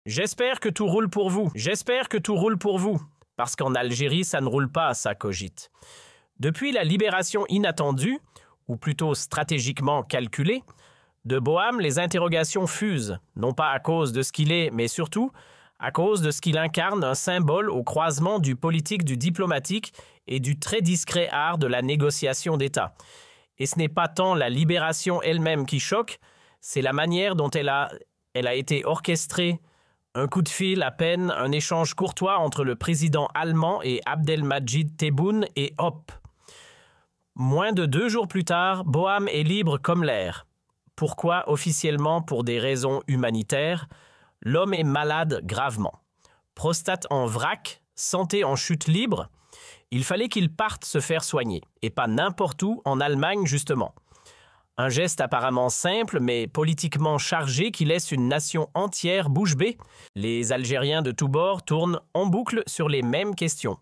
J'espère que tout roule pour vous. J'espère que tout roule pour vous. Parce qu'en Algérie, ça ne roule pas, ça cogite. Depuis la libération inattendue, ou plutôt stratégiquement calculée, de Boham, les interrogations fusent, non pas à cause de ce qu'il est, mais surtout à cause de ce qu'il incarne, un symbole au croisement du politique, du diplomatique et du très discret art de la négociation d'État. Et ce n'est pas tant la libération elle-même qui choque, c'est la manière dont elle a été orchestrée. Un coup de fil à peine, un échange courtois entre le président allemand et Abdelmadjid Tebboune et hop. Moins de 2 jours plus tard, Boham est libre comme l'air. Pourquoi officiellement pour des raisons humanitaires? L'homme est malade gravement. Prostate en vrac, santé en chute libre. Il fallait qu'il parte se faire soigner, et pas n'importe où, en Allemagne justement. Un geste apparemment simple, mais politiquement chargé qui laisse une nation entière bouche bée. Les Algériens de tous bords tournent en boucle sur les mêmes questions.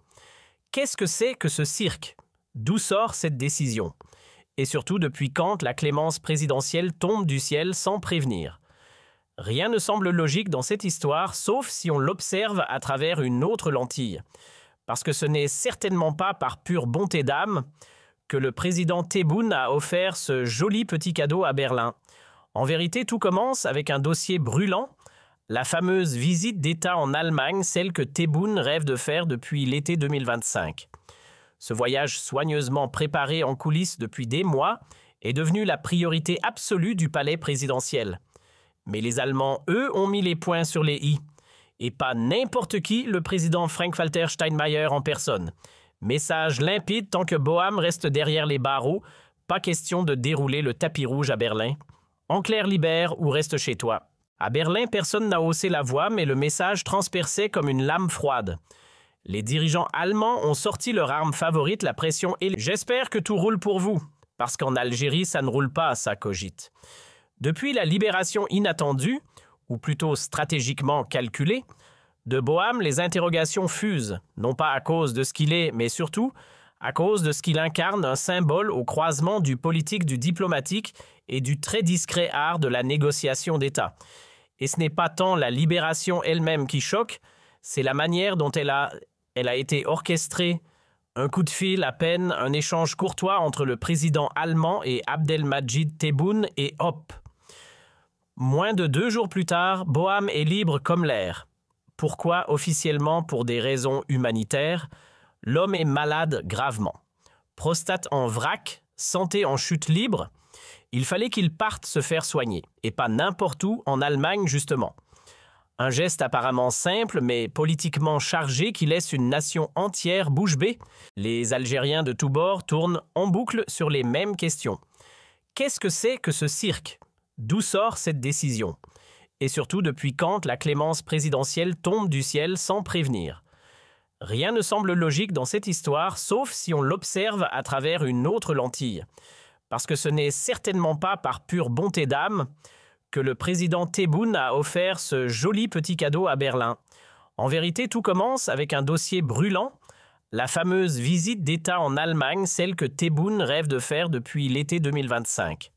Qu'est-ce que c'est que ce cirque? D'où sort cette décision? Et surtout, depuis quand la clémence présidentielle tombe du ciel sans prévenir? Rien ne semble logique dans cette histoire, sauf si on l'observe à travers une autre lentille. Parce que ce n'est certainement pas par pure bonté d'âme que le président Tebboune a offert ce joli petit cadeau à Berlin. En vérité, tout commence avec un dossier brûlant, la fameuse visite d'État en Allemagne, celle que Tebboune rêve de faire depuis l'été 2025. Ce voyage soigneusement préparé en coulisses depuis des mois est devenu la priorité absolue du palais présidentiel. Mais les Allemands, eux, ont mis les points sur les i. Et pas n'importe qui, le président Frank-Walter Steinmeier en personne. Message limpide tant que Boham reste derrière les barreaux, pas question de dérouler le tapis rouge à Berlin. En clair, libère ou reste chez toi. À Berlin, personne n'a haussé la voix, mais le message transperçait comme une lame froide. Les dirigeants allemands ont sorti leur arme favorite, la pression et... J'espère que tout roule pour vous. Parce qu'en Algérie, ça ne roule pas, ça cogite. Depuis la libération inattendue, ou plutôt stratégiquement calculée, de Boham, les interrogations fusent, non pas à cause de ce qu'il est, mais surtout à cause de ce qu'il incarne, un symbole au croisement du politique, du diplomatique et du très discret art de la négociation d'État. Et ce n'est pas tant la libération elle-même qui choque, c'est la manière dont elle a été orchestrée. Un coup de fil à peine, un échange courtois entre le président allemand et Abdelmadjid Tebboune et hop. Moins de 2 jours plus tard, Boham est libre comme l'air. Pourquoi officiellement pour des raisons humanitaires? L'homme est malade gravement. Prostate en vrac, santé en chute libre. Il fallait qu'il parte se faire soigner, et pas n'importe où, en Allemagne justement. Un geste apparemment simple, mais politiquement chargé qui laisse une nation entière bouche bée. Les Algériens de tous bords tournent en boucle sur les mêmes questions. Qu'est-ce que c'est que ce cirque? D'où sort cette décision? Et surtout, depuis quand la clémence présidentielle tombe du ciel sans prévenir? Rien ne semble logique dans cette histoire, sauf si on l'observe à travers une autre lentille. Parce que ce n'est certainement pas par pure bonté d'âme que le président Tebboune a offert ce joli petit cadeau à Berlin. En vérité, tout commence avec un dossier brûlant, la fameuse visite d'État en Allemagne, celle que Tebboune rêve de faire depuis l'été 2025.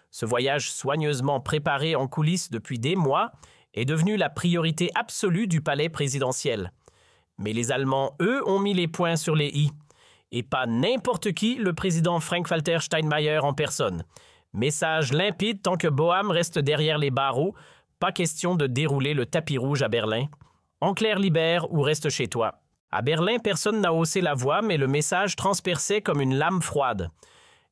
Ce voyage soigneusement préparé en coulisses depuis des mois est devenu la priorité absolue du palais présidentiel. Mais les Allemands, eux, ont mis les points sur les i. Et pas n'importe qui, le président Frank-Walter Steinmeier en personne. Message limpide tant que Boham reste derrière les barreaux, pas question de dérouler le tapis rouge à Berlin. En clair, libère ou reste chez toi. À Berlin, personne n'a haussé la voix, mais le message transperçait comme une lame froide.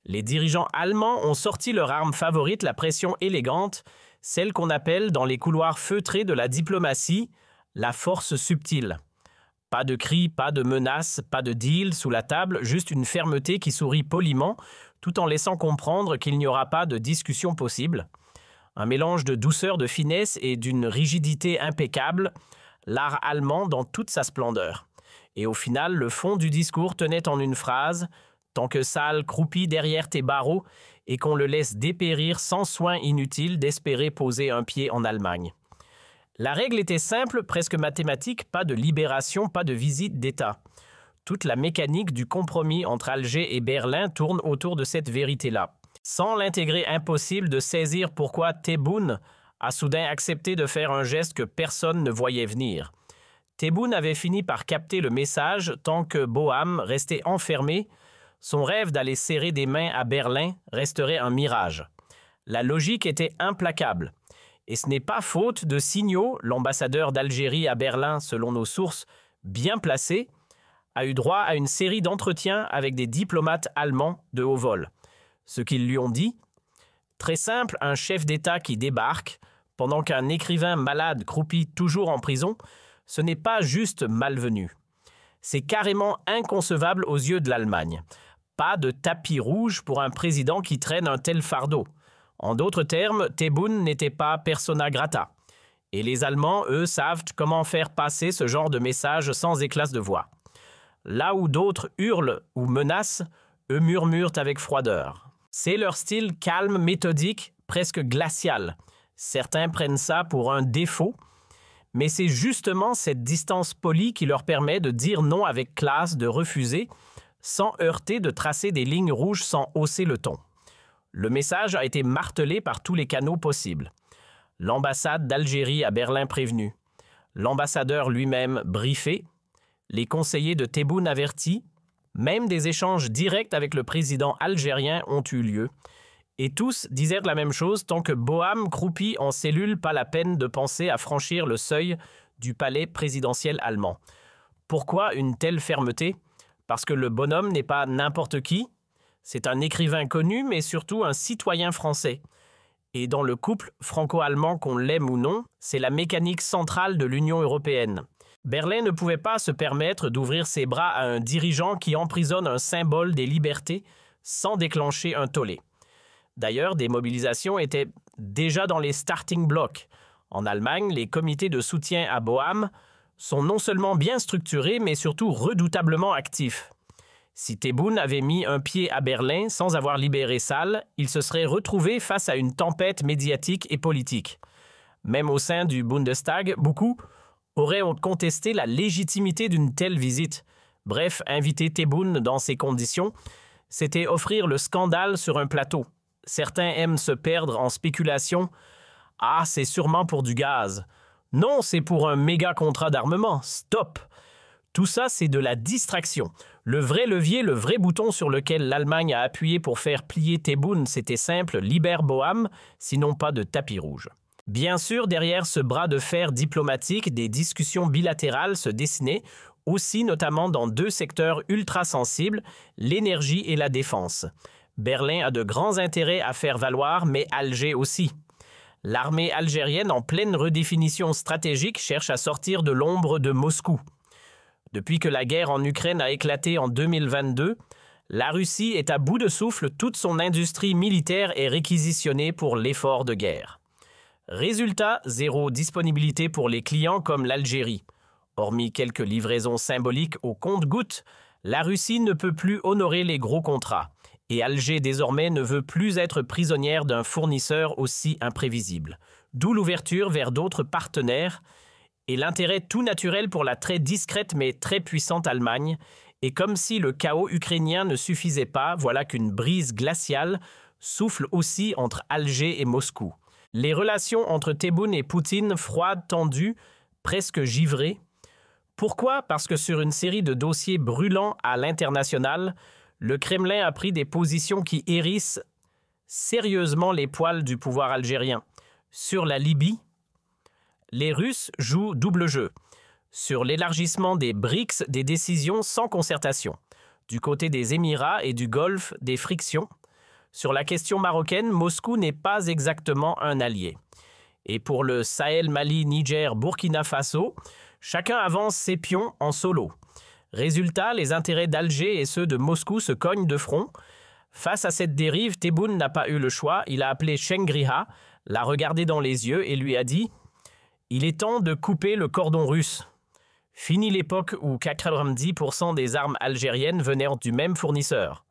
Les dirigeants allemands ont sorti leur arme favorite, la pression élégante, celle qu'on appelle dans les couloirs feutrés de la diplomatie, la force subtile. Pas de cris, pas de menaces, pas de deal sous la table, juste une fermeté qui sourit poliment, tout en laissant comprendre qu'il n'y aura pas de discussion possible. Un mélange de douceur, de finesse et d'une rigidité impeccable, l'art allemand dans toute sa splendeur. Et au final, le fond du discours tenait en une phrase « Tant que Salle croupit derrière tes barreaux et qu'on le laisse dépérir sans soin inutile d'espérer poser un pied en Allemagne. » La règle était simple, presque mathématique, pas de libération, pas de visite d'État. Toute la mécanique du compromis entre Alger et Berlin tourne autour de cette vérité-là. Sans l'intégrer, impossible de saisir pourquoi Tebboune a soudain accepté de faire un geste que personne ne voyait venir. Tebboune avait fini par capter le message tant que Boham restait enfermé. Son rêve d'aller serrer des mains à Berlin resterait un mirage. La logique était implacable. Et ce n'est pas faute de signaux, l'ambassadeur d'Algérie à Berlin, selon nos sources bien placées, a eu droit à une série d'entretiens avec des diplomates allemands de haut vol. Ce qu'ils lui ont dit, très simple, un chef d'État qui débarque, pendant qu'un écrivain malade croupit toujours en prison, ce n'est pas juste malvenu. C'est carrément inconcevable aux yeux de l'Allemagne. Pas de tapis rouge pour un président qui traîne un tel fardeau. En d'autres termes, Tebboune n'était pas persona grata. Et les Allemands, eux, savent comment faire passer ce genre de message sans éclat de voix. Là où d'autres hurlent ou menacent, eux murmurent avec froideur. C'est leur style calme, méthodique, presque glacial. Certains prennent ça pour un défaut, mais c'est justement cette distance polie qui leur permet de dire non avec classe, de refuser, sans heurter, de tracer des lignes rouges sans hausser le ton. Le message a été martelé par tous les canaux possibles. L'ambassade d'Algérie à Berlin prévenue, l'ambassadeur lui-même briefé, les conseillers de Tebboune avertis, même des échanges directs avec le président algérien ont eu lieu. Et tous disaient la même chose, tant que Boham croupit en cellule, pas la peine de penser à franchir le seuil du palais présidentiel allemand. Pourquoi une telle fermeté? Parce que le bonhomme n'est pas n'importe qui. C'est un écrivain connu, mais surtout un citoyen français. Et dans le couple franco-allemand, qu'on l'aime ou non, c'est la mécanique centrale de l'Union européenne. Berlin ne pouvait pas se permettre d'ouvrir ses bras à un dirigeant qui emprisonne un symbole des libertés sans déclencher un tollé. D'ailleurs, des mobilisations étaient déjà dans les starting blocks. En Allemagne, les comités de soutien à Boham sont non seulement bien structurés, mais surtout redoutablement actifs. Si Tebboune avait mis un pied à Berlin sans avoir libéré Salle, il se serait retrouvé face à une tempête médiatique et politique. Même au sein du Bundestag, beaucoup auraient contesté la légitimité d'une telle visite. Bref, inviter Tebboune dans ces conditions, c'était offrir le scandale sur un plateau. Certains aiment se perdre en spéculation. « Ah, c'est sûrement pour du gaz. » Non, c'est pour un méga contrat d'armement. Stop! Tout ça, c'est de la distraction. Le vrai levier, le vrai bouton sur lequel l'Allemagne a appuyé pour faire plier Tebboune, c'était simple, libère Boham, sinon pas de tapis rouge. Bien sûr, derrière ce bras de fer diplomatique, des discussions bilatérales se dessinaient, aussi notamment dans deux secteurs ultra sensibles, l'énergie et la défense. Berlin a de grands intérêts à faire valoir, mais Alger aussi. L'armée algérienne, en pleine redéfinition stratégique, cherche à sortir de l'ombre de Moscou. Depuis que la guerre en Ukraine a éclaté en 2022, la Russie est à bout de souffle, toute son industrie militaire est réquisitionnée pour l'effort de guerre. Résultat, zéro disponibilité pour les clients comme l'Algérie. Hormis quelques livraisons symboliques au compte-gouttes, la Russie ne peut plus honorer les gros contrats. Et Alger désormais ne veut plus être prisonnière d'un fournisseur aussi imprévisible. D'où l'ouverture vers d'autres partenaires et l'intérêt tout naturel pour la très discrète mais très puissante Allemagne. Et comme si le chaos ukrainien ne suffisait pas, voilà qu'une brise glaciale souffle aussi entre Alger et Moscou. Les relations entre Tebboune et Poutine, froides, tendues, presque givrées. Pourquoi? Parce que sur une série de dossiers brûlants à l'international, le Kremlin a pris des positions qui hérissent sérieusement les poils du pouvoir algérien. Sur la Libye, les Russes jouent double jeu. Sur l'élargissement des BRICS, des décisions sans concertation. Du côté des Émirats et du Golfe, des frictions. Sur la question marocaine, Moscou n'est pas exactement un allié. Et pour le Sahel, Mali, Niger, Burkina Faso, chacun avance ses pions en solo. Résultat, les intérêts d'Alger et ceux de Moscou se cognent de front. Face à cette dérive, Tebboune n'a pas eu le choix. Il a appelé Shengriha, l'a regardé dans les yeux et lui a dit « Il est temps de couper le cordon russe. » Fini l'époque où 90% des armes algériennes venaient du même fournisseur.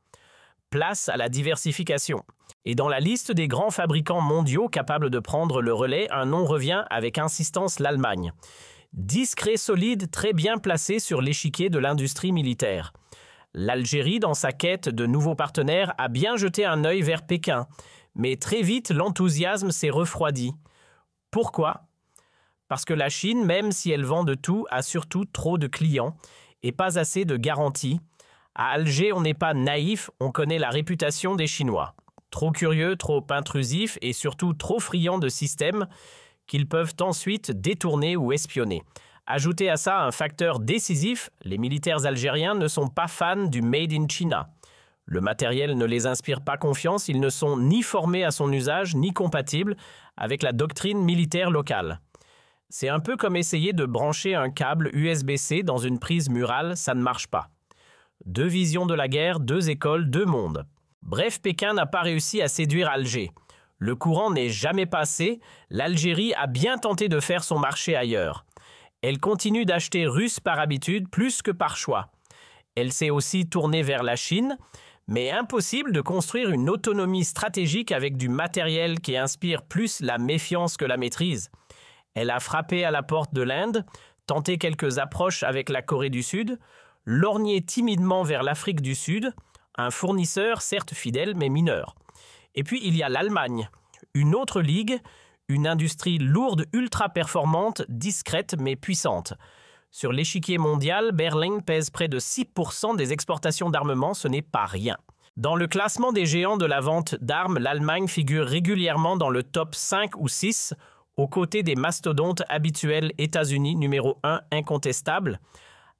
Place à la diversification. Et dans la liste des grands fabricants mondiaux capables de prendre le relais, un nom revient avec insistance l'Allemagne. Discret, solide, très bien placé sur l'échiquier de l'industrie militaire. L'Algérie, dans sa quête de nouveaux partenaires, a bien jeté un œil vers Pékin. Mais très vite, l'enthousiasme s'est refroidi. Pourquoi? Parce que la Chine, même si elle vend de tout, a surtout trop de clients et pas assez de garanties. À Alger, on n'est pas naïf, on connaît la réputation des Chinois. Trop curieux, trop intrusifs et surtout trop friands de systèmes qu'ils peuvent ensuite détourner ou espionner. Ajoutez à ça un facteur décisif, les militaires algériens ne sont pas fans du Made in China. Le matériel ne les inspire pas confiance, ils ne sont ni formés à son usage, ni compatibles avec la doctrine militaire locale. C'est un peu comme essayer de brancher un câble USB-C dans une prise murale, ça ne marche pas. Deux visions de la guerre, deux écoles, deux mondes. Bref, Pékin n'a pas réussi à séduire Alger. Le courant n'est jamais passé, l'Algérie a bien tenté de faire son marché ailleurs. Elle continue d'acheter russe par habitude plus que par choix. Elle s'est aussi tournée vers la Chine, mais impossible de construire une autonomie stratégique avec du matériel qui inspire plus la méfiance que la maîtrise. Elle a frappé à la porte de l'Inde, tenté quelques approches avec la Corée du Sud, lorgné timidement vers l'Afrique du Sud, un fournisseur certes fidèle mais mineur. Et puis il y a l'Allemagne, une autre ligue, une industrie lourde, ultra performante, discrète mais puissante. Sur l'échiquier mondial, Berlin pèse près de 6% des exportations d'armement, ce n'est pas rien. Dans le classement des géants de la vente d'armes, l'Allemagne figure régulièrement dans le top 5 ou 6, aux côtés des mastodontes habituels États-Unis numéro 1 incontestable,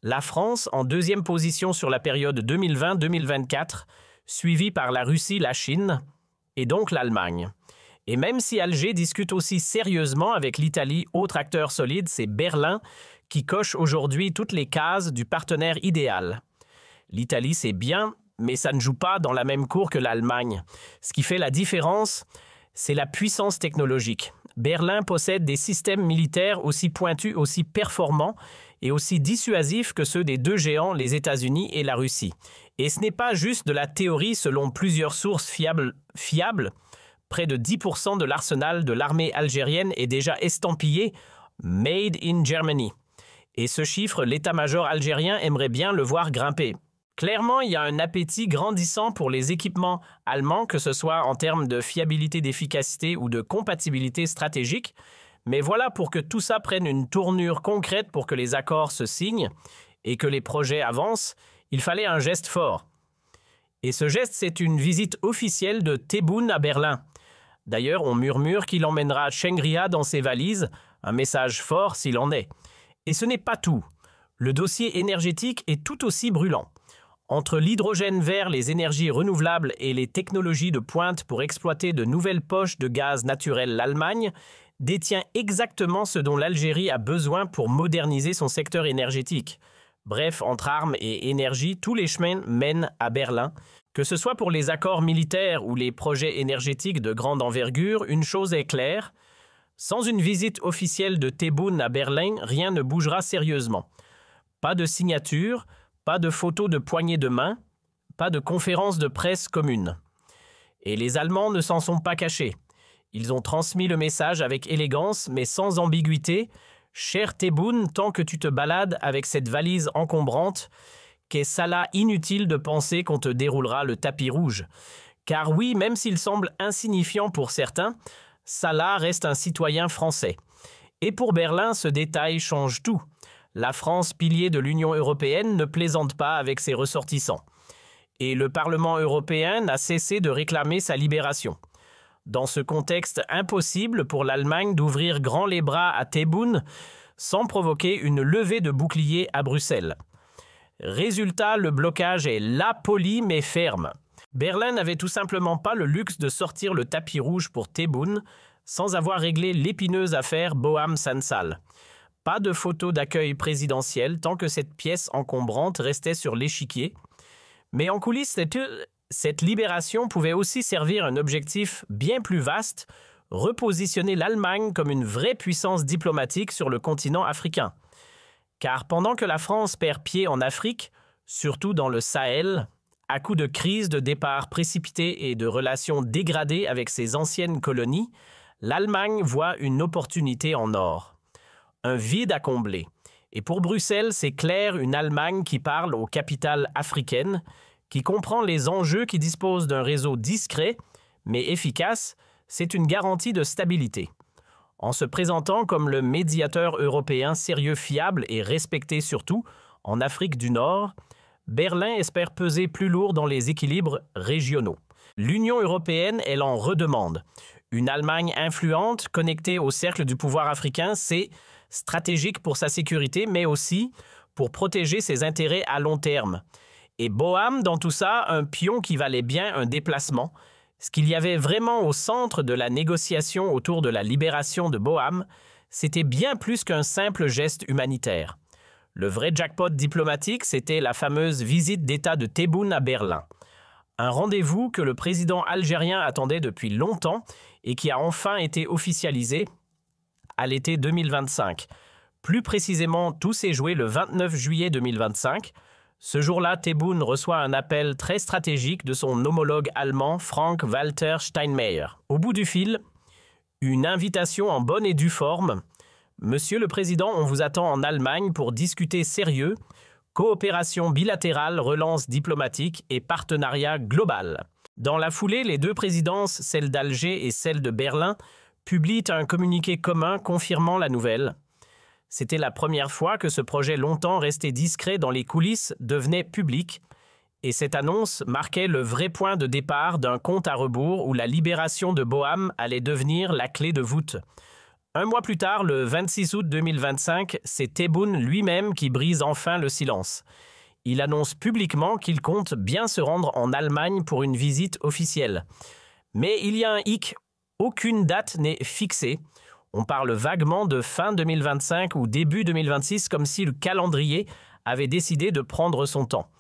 la France en deuxième position sur la période 2020-2024, suivie par la Russie, la Chine et donc l'Allemagne. Et même si Alger discute aussi sérieusement avec l'Italie, autre acteur solide, c'est Berlin qui coche aujourd'hui toutes les cases du partenaire idéal. L'Italie, c'est bien, mais ça ne joue pas dans la même cour que l'Allemagne. Ce qui fait la différence, c'est la puissance technologique. Berlin possède des systèmes militaires aussi pointus, aussi performants et aussi dissuasifs que ceux des deux géants, les États-Unis et la Russie. Et ce n'est pas juste de la théorie selon plusieurs sources fiables. Près de 10% de l'arsenal de l'armée algérienne est déjà estampillé « Made in Germany ». Et ce chiffre, l'état-major algérien aimerait bien le voir grimper. Clairement, il y a un appétit grandissant pour les équipements allemands, que ce soit en termes de fiabilité, d'efficacité ou de compatibilité stratégique. Mais voilà, pour que tout ça prenne une tournure concrète, pour que les accords se signent et que les projets avancent, il fallait un geste fort. Et ce geste, c'est une visite officielle de Tebboune à Berlin. D'ailleurs, on murmure qu'il emmènera Shangri-La dans ses valises, un message fort s'il en est. Et ce n'est pas tout. Le dossier énergétique est tout aussi brûlant. Entre l'hydrogène vert, les énergies renouvelables et les technologies de pointe pour exploiter de nouvelles poches de gaz naturel, l'Allemagne détient exactement ce dont l'Algérie a besoin pour moderniser son secteur énergétique. Bref, entre armes et énergie, tous les chemins mènent à Berlin. Que ce soit pour les accords militaires ou les projets énergétiques de grande envergure, une chose est claire. Sans une visite officielle de Tebboune à Berlin, rien ne bougera sérieusement. Pas de signature, pas de photos de poignées de main, pas de conférence de presse commune. Et les Allemands ne s'en sont pas cachés. Ils ont transmis le message avec élégance, mais sans ambiguïté. « Cher Tebboune, tant que tu te balades avec cette valise encombrante, qu'est ça là inutile de penser qu'on te déroulera le tapis rouge. Car oui, même s'il semble insignifiant pour certains, Salah reste un citoyen français. Et pour Berlin, ce détail change tout. La France, pilier de l'Union européenne, ne plaisante pas avec ses ressortissants. Et le Parlement européen n'a cessé de réclamer sa libération. Dans ce contexte, impossible pour l'Allemagne d'ouvrir grand les bras à Tebboune sans provoquer une levée de bouclier à Bruxelles. Résultat, le blocage est là poli mais ferme. Berlin n'avait tout simplement pas le luxe de sortir le tapis rouge pour Tebboune sans avoir réglé l'épineuse affaire Boham-Sansal. Pas de photo d'accueil présidentiel tant que cette pièce encombrante restait sur l'échiquier. Mais en coulisses, cette libération pouvait aussi servir un objectif bien plus vaste, repositionner l'Allemagne comme une vraie puissance diplomatique sur le continent africain. Car pendant que la France perd pied en Afrique, surtout dans le Sahel, à coups de crises, de départs précipités et de relations dégradées avec ses anciennes colonies, l'Allemagne voit une opportunité en or. Un vide à combler. Et pour Bruxelles, c'est clair, une Allemagne qui parle aux capitales africaines, qui comprend les enjeux, qui dispose d'un réseau discret, mais efficace, c'est une garantie de stabilité. En se présentant comme le médiateur européen sérieux, fiable et respecté surtout en Afrique du Nord, Berlin espère peser plus lourd dans les équilibres régionaux. L'Union européenne, elle en redemande. Une Allemagne influente, connectée au cercle du pouvoir africain, c'est stratégique pour sa sécurité, mais aussi pour protéger ses intérêts à long terme. Et Boham, dans tout ça, un pion qui valait bien un déplacement. Ce qu'il y avait vraiment au centre de la négociation autour de la libération de Boham, c'était bien plus qu'un simple geste humanitaire. Le vrai jackpot diplomatique, c'était la fameuse visite d'État de Tebboune à Berlin. Un rendez-vous que le président algérien attendait depuis longtemps et qui a enfin été officialisé à l'été 2025. Plus précisément, tout s'est joué le 29 juillet 2025. Ce jour-là, Tebboune reçoit un appel très stratégique de son homologue allemand Frank-Walter Steinmeier. Au bout du fil, une invitation en bonne et due forme. Monsieur le Président, on vous attend en Allemagne pour discuter sérieux, coopération bilatérale, relance diplomatique et partenariat global. Dans la foulée, les deux présidences, celle d'Alger et celle de Berlin, publient un communiqué commun confirmant la nouvelle. C'était la première fois que ce projet longtemps resté discret dans les coulisses devenait public, et cette annonce marquait le vrai point de départ d'un compte à rebours où la libération de Boham allait devenir la clé de voûte. Un mois plus tard, le 26 août 2025, c'est Tebboune lui-même qui brise enfin le silence. Il annonce publiquement qu'il compte bien se rendre en Allemagne pour une visite officielle. Mais il y a un hic, aucune date n'est fixée. On parle vaguement de fin 2025 ou début 2026, comme si le calendrier avait décidé de prendre son temps.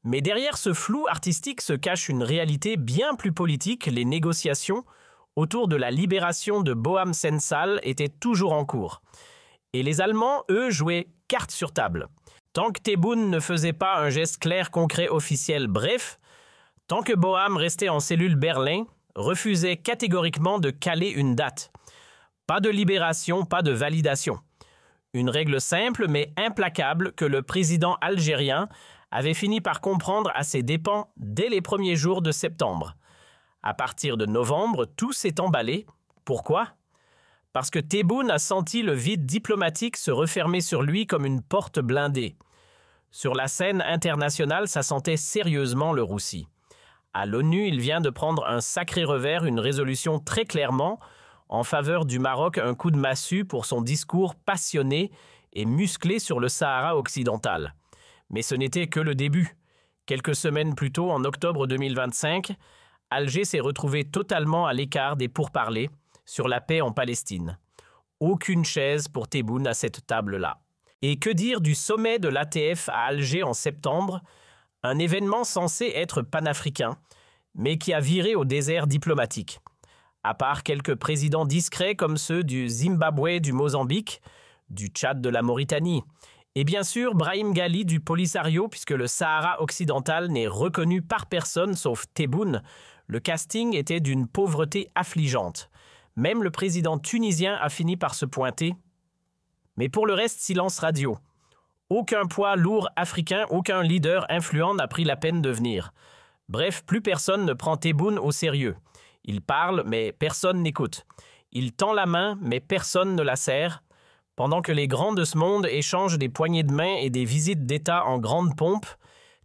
Mais derrière ce flou artistique se cache une réalité bien plus politique. Les négociations autour de la libération de Boham Sensal étaient toujours en cours. Et les Allemands, eux, jouaient carte sur table. Tant que Tebboune ne faisait pas un geste clair, concret, officiel, bref, tant que Boham restait en cellule Berlin, refusait catégoriquement de caler une date. Pas de libération, pas de validation. Une règle simple mais implacable que le président algérien avait fini par comprendre à ses dépens dès les premiers jours de septembre. À partir de novembre, tout s'est emballé. Pourquoi? Parce que Tebboune a senti le vide diplomatique se refermer sur lui comme une porte blindée. Sur la scène internationale, ça sentait sérieusement le roussi. À l'ONU, il vient de prendre un sacré revers, une résolution très clairement en faveur du Maroc, un coup de massue pour son discours passionné et musclé sur le Sahara occidental. Mais ce n'était que le début. Quelques semaines plus tôt, en octobre 2025, Alger s'est retrouvé totalement à l'écart des pourparlers sur la paix en Palestine. Aucune chaise pour Tebboune à cette table-là. Et que dire du sommet de l'ATF à Alger en septembre, un événement censé être panafricain, mais qui a viré au désert diplomatique. À part quelques présidents discrets comme ceux du Zimbabwe, du Mozambique, du Tchad, de la Mauritanie. Et bien sûr, Brahim Ghali du Polisario, puisque le Sahara occidental n'est reconnu par personne sauf Tebboune. Le casting était d'une pauvreté affligeante. Même le président tunisien a fini par se pointer. Mais pour le reste, silence radio. Aucun poids lourd africain, aucun leader influent n'a pris la peine de venir. Bref, plus personne ne prend Tebboune au sérieux. Il parle, mais personne n'écoute. Il tend la main, mais personne ne la serre. Pendant que les grands de ce monde échangent des poignées de main et des visites d'État en grande pompe,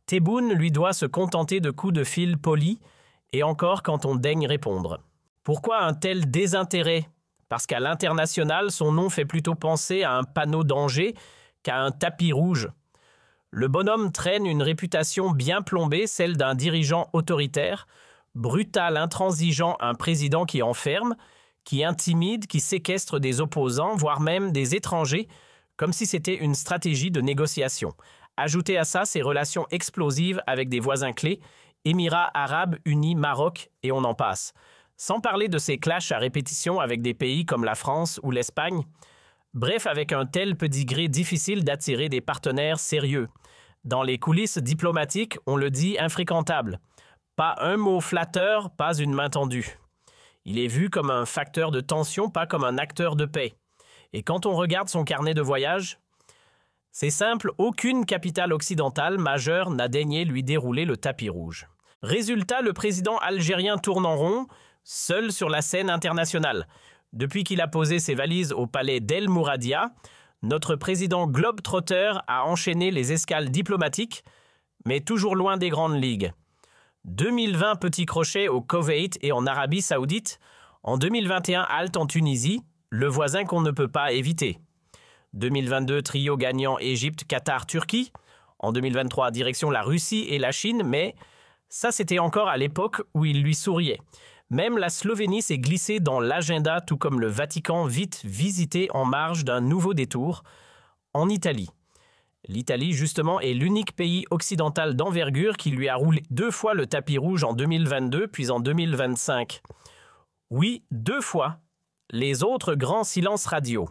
Tebboune lui doit se contenter de coups de fil polis, et encore quand on daigne répondre. Pourquoi un tel désintérêt? Parce qu'à l'international, son nom fait plutôt penser à un panneau danger qu'à un tapis rouge. Le bonhomme traîne une réputation bien plombée, celle d'un dirigeant autoritaire, brutal, intransigeant, un président qui enferme, qui intimide, qui séquestre des opposants, voire même des étrangers, comme si c'était une stratégie de négociation. Ajoutez à ça ses relations explosives avec des voisins clés, Émirats arabes unis, Maroc, et on en passe. Sans parler de ses clashs à répétition avec des pays comme la France ou l'Espagne. Bref, avec un tel pedigree, difficile d'attirer des partenaires sérieux. Dans les coulisses diplomatiques, on le dit infréquentable. Pas un mot flatteur, pas une main tendue. Il est vu comme un facteur de tension, pas comme un acteur de paix. Et quand on regarde son carnet de voyage, c'est simple, aucune capitale occidentale majeure n'a daigné lui dérouler le tapis rouge. Résultat, le président algérien tourne en rond, seul sur la scène internationale. Depuis qu'il a posé ses valises au palais d'El Mouradia, notre président globe-trotter a enchaîné les escales diplomatiques, mais toujours loin des grandes ligues. 2020 petit crochet au Koweït et en Arabie Saoudite, en 2021 halte en Tunisie, le voisin qu'on ne peut pas éviter. 2022 trio gagnant Égypte, Qatar, Turquie. En 2023 direction la Russie et la Chine, mais ça c'était encore à l'époque où il lui souriait. Même la Slovénie s'est glissée dans l'agenda, tout comme le Vatican, vite visité en marge d'un nouveau détour, en Italie. L'Italie, justement, est l'unique pays occidental d'envergure qui lui a roulé 2 fois le tapis rouge en 2022 puis en 2025. Oui, 2 fois. Les autres, grands silence radio.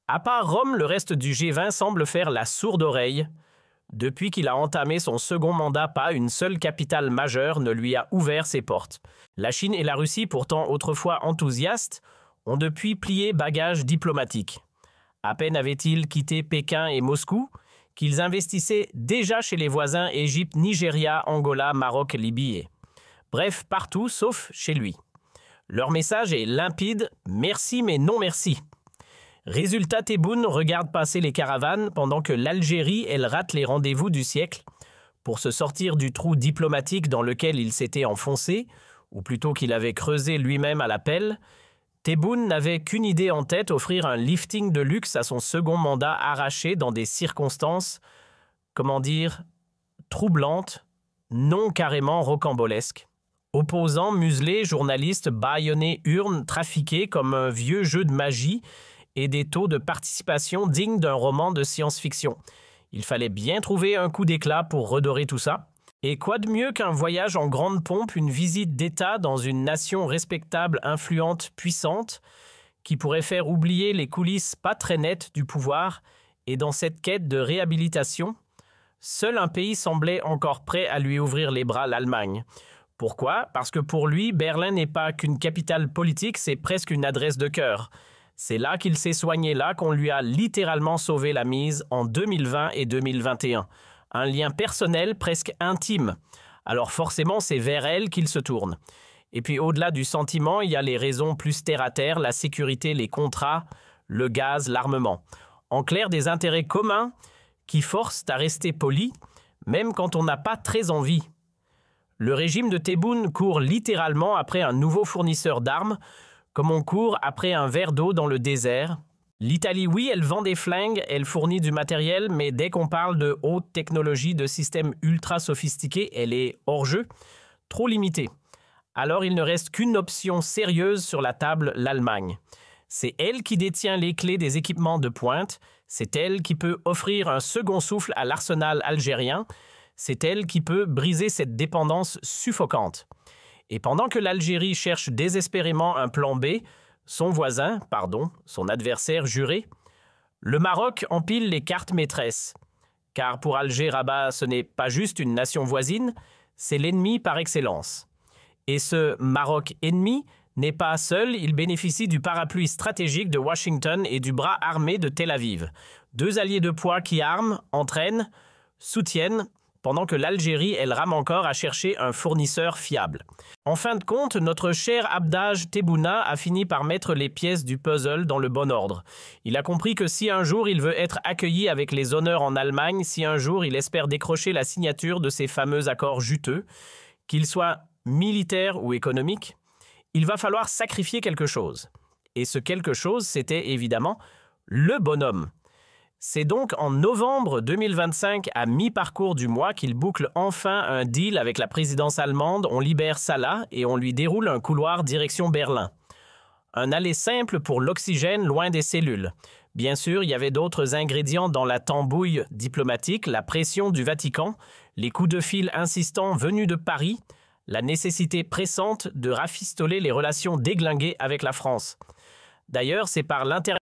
À part Rome, le reste du G20 semble faire la sourde oreille. Depuis qu'il a entamé son second mandat, pas une seule capitale majeure ne lui a ouvert ses portes. La Chine et la Russie, pourtant autrefois enthousiastes, ont depuis plié bagages diplomatiques. À peine avaient-ils quitté Pékin et Moscou qu'ils investissaient déjà chez les voisins Égypte, Nigeria, Angola, Maroc, Libye. Bref, partout sauf chez lui. Leur message est limpide, merci mais non merci. Résultat, Tebboune regarde passer les caravanes pendant que l'Algérie, elle rate les rendez-vous du siècle. Pour se sortir du trou diplomatique dans lequel il s'était enfoncé, ou plutôt qu'il avait creusé lui-même à la pelle, Tebboune n'avait qu'une idée en tête, offrir un lifting de luxe à son second mandat arraché dans des circonstances, comment dire, troublantes, non carrément rocambolesques. Opposants, muselés, journalistes, bâillonnés, urnes, trafiqués comme un vieux jeu de magie et des taux de participation dignes d'un roman de science-fiction. Il fallait bien trouver un coup d'éclat pour redorer tout ça. Et quoi de mieux qu'un voyage en grande pompe, une visite d'État dans une nation respectable, influente, puissante, qui pourrait faire oublier les coulisses pas très nettes du pouvoir, et dans cette quête de réhabilitation, seul un pays semblait encore prêt à lui ouvrir les bras, l'Allemagne. Pourquoi? Parce que pour lui, Berlin n'est pas qu'une capitale politique, c'est presque une adresse de cœur. C'est là qu'il s'est soigné, là qu'on lui a littéralement sauvé la mise en 2020 et 2021. Un lien personnel presque intime. Alors forcément, c'est vers elle qu'il se tourne. Et puis au-delà du sentiment, il y a les raisons plus terre-à-terre, la sécurité, les contrats, le gaz, l'armement. En clair, des intérêts communs qui forcent à rester poli, même quand on n'a pas très envie. Le régime de Tebboune court littéralement après un nouveau fournisseur d'armes, comme on court après un verre d'eau dans le désert. L'Italie, oui, elle vend des flingues, elle fournit du matériel, mais dès qu'on parle de haute technologie, de systèmes ultra sophistiqués, elle est hors jeu, trop limitée. Alors il ne reste qu'une option sérieuse sur la table, l'Allemagne. C'est elle qui détient les clés des équipements de pointe, c'est elle qui peut offrir un second souffle à l'arsenal algérien, c'est elle qui peut briser cette dépendance suffocante. Et pendant que l'Algérie cherche désespérément un plan B, son voisin, son adversaire juré, le Maroc empile les cartes maîtresses. Car pour Alger-Rabat, ce n'est pas juste une nation voisine, c'est l'ennemi par excellence. Et ce Maroc ennemi n'est pas seul, il bénéficie du parapluie stratégique de Washington et du bras armé de Tel Aviv. 2 alliés de poids qui arment, entraînent, soutiennent, pendant que l'Algérie, elle rame encore à chercher un fournisseur fiable. En fin de compte, notre cher Abdaj Tebbouna a fini par mettre les pièces du puzzle dans le bon ordre. Il a compris que si un jour il veut être accueilli avec les honneurs en Allemagne, si un jour il espère décrocher la signature de ces fameux accords juteux, qu'ils soient militaires ou économiques, il va falloir sacrifier quelque chose. Et ce quelque chose, c'était évidemment le bonhomme. C'est donc en novembre 2025, à mi-parcours du mois, qu'il boucle enfin un deal avec la présidence allemande. On libère Salah et on lui déroule un couloir direction Berlin. Un aller simple pour l'oxygène loin des cellules. Bien sûr, il y avait d'autres ingrédients dans la tambouille diplomatique, la pression du Vatican, les coups de fil insistants venus de Paris, la nécessité pressante de rafistoler les relations déglinguées avec la France. D'ailleurs, c'est par l'intermédiaire